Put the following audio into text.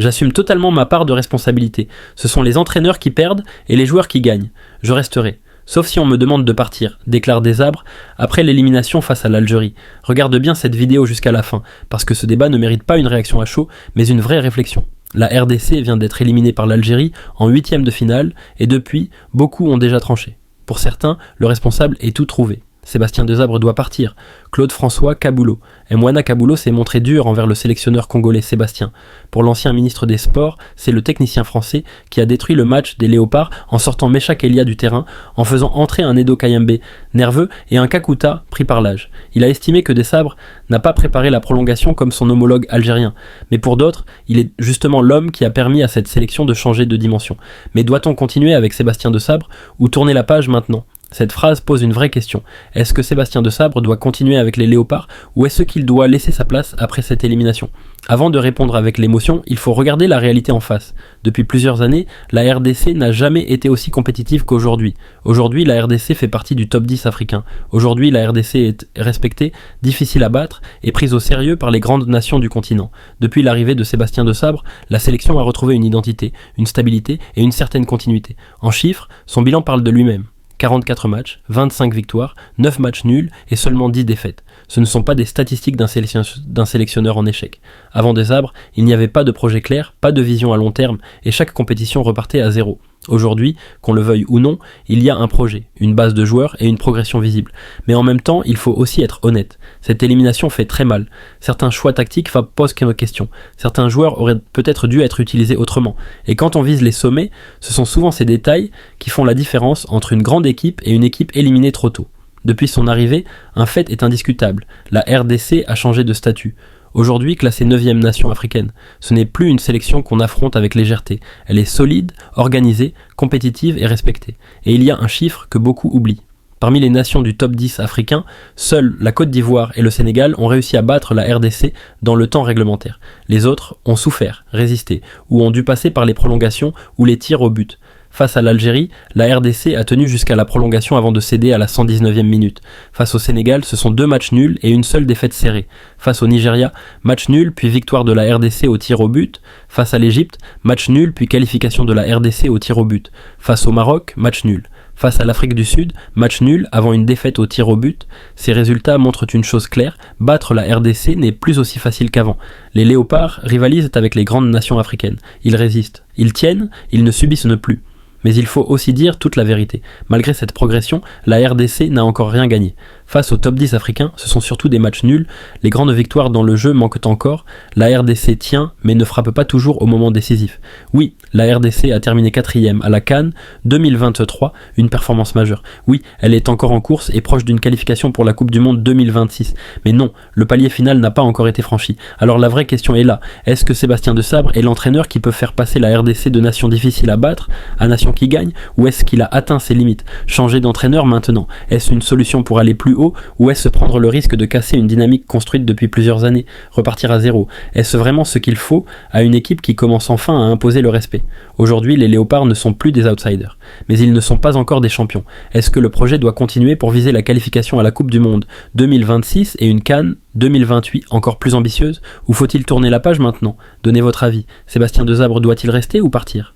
J'assume totalement ma part de responsabilité. Ce sont les entraîneurs qui perdent et les joueurs qui gagnent. Je resterai. Sauf si on me demande de partir, déclare Desabre, après l'élimination face à l'Algérie. Regarde bien cette vidéo jusqu'à la fin, parce que ce débat ne mérite pas une réaction à chaud, mais une vraie réflexion. La RDC vient d'être éliminée par l'Algérie en 8e de finale, et depuis, beaucoup ont déjà tranché. Pour certains, le responsable est tout trouvé. Sébastien Desabre doit partir. Claude François Kaboulot. Mwana Kaboulot s'est montré dur envers le sélectionneur congolais Sébastien. Pour l'ancien ministre des Sports, c'est le technicien français qui a détruit le match des Léopards en sortant Meshak Elia du terrain, en faisant entrer un Edo Kayembe nerveux et un Kakuta pris par l'âge. Il a estimé que Desabre n'a pas préparé la prolongation comme son homologue algérien. Mais pour d'autres, il est justement l'homme qui a permis à cette sélection de changer de dimension. Mais doit-on continuer avec Sébastien Desabre ou tourner la page maintenant ? Cette phrase pose une vraie question. Est-ce que Sébastien Desabre doit continuer avec les Léopards ou est-ce qu'il doit laisser sa place après cette élimination ? Avant de répondre avec l'émotion, il faut regarder la réalité en face. Depuis plusieurs années, la RDC n'a jamais été aussi compétitive qu'aujourd'hui. Aujourd'hui, la RDC fait partie du top 10 africain. Aujourd'hui, la RDC est respectée, difficile à battre et prise au sérieux par les grandes nations du continent. Depuis l'arrivée de Sébastien Desabre, la sélection a retrouvé une identité, une stabilité et une certaine continuité. En chiffres, son bilan parle de lui-même. 44 matchs, 25 victoires, 9 matchs nuls et seulement 10 défaites. Ce ne sont pas des statistiques d'un sélectionneur en échec. Avant Desabre, il n'y avait pas de projet clair, pas de vision à long terme et chaque compétition repartait à zéro. Aujourd'hui, qu'on le veuille ou non, il y a un projet, une base de joueurs et une progression visible. Mais en même temps, il faut aussi être honnête. Cette élimination fait très mal. Certains choix tactiques posent question. Certains joueurs auraient peut-être dû être utilisés autrement. Et quand on vise les sommets, ce sont souvent ces détails qui font la différence entre une grande équipe et une équipe éliminée trop tôt. Depuis son arrivée, un fait est indiscutable. La RDC a changé de statut. Aujourd'hui classée 9e nation africaine, ce n'est plus une sélection qu'on affronte avec légèreté. Elle est solide, organisée, compétitive et respectée. Et il y a un chiffre que beaucoup oublient. Parmi les nations du top 10 africain, seuls la Côte d'Ivoire et le Sénégal ont réussi à battre la RDC dans le temps réglementaire. Les autres ont souffert, résisté, ou ont dû passer par les prolongations ou les tirs au but. Face à l'Algérie, la RDC a tenu jusqu'à la prolongation avant de céder à la 119e minute. Face au Sénégal, ce sont 2 matchs nuls et une seule défaite serrée. Face au Nigeria, match nul puis victoire de la RDC au tir au but. Face à l'Égypte, match nul puis qualification de la RDC au tir au but. Face au Maroc, match nul. Face à l'Afrique du Sud, match nul avant une défaite au tir au but. Ces résultats montrent une chose claire, battre la RDC n'est plus aussi facile qu'avant. Les Léopards rivalisent avec les grandes nations africaines. Ils résistent, ils tiennent, ils ne subissent plus. Mais il faut aussi dire toute la vérité. Malgré cette progression, la RDC n'a encore rien gagné. Face au top 10 africain, ce sont surtout des matchs nuls, les grandes victoires dans le jeu manquent encore, la RDC tient mais ne frappe pas toujours au moment décisif. Oui, la RDC a terminé 4e à la CAN 2023, une performance majeure. Oui, elle est encore en course et proche d'une qualification pour la Coupe du Monde 2026. Mais non, le palier final n'a pas encore été franchi. Alors la vraie question est là, est-ce que Sébastien Desabre est l'entraîneur qui peut faire passer la RDC de nation difficile à battre à nation qui gagne, ou est-ce qu'il a atteint ses limites? Changer d'entraîneur maintenant, est-ce une solution pour aller plus haut, ou est-ce prendre le risque de casser une dynamique construite depuis plusieurs années, repartir à zéro? Est-ce vraiment ce qu'il faut à une équipe qui commence enfin à imposer le respect? Aujourd'hui, les Léopards ne sont plus des outsiders, mais ils ne sont pas encore des champions. Est-ce que le projet doit continuer pour viser la qualification à la Coupe du Monde 2026 et une CAN 2028 encore plus ambitieuse, ou faut-il tourner la page maintenant? Donnez votre avis. Sébastien Desabre doit-il rester ou partir?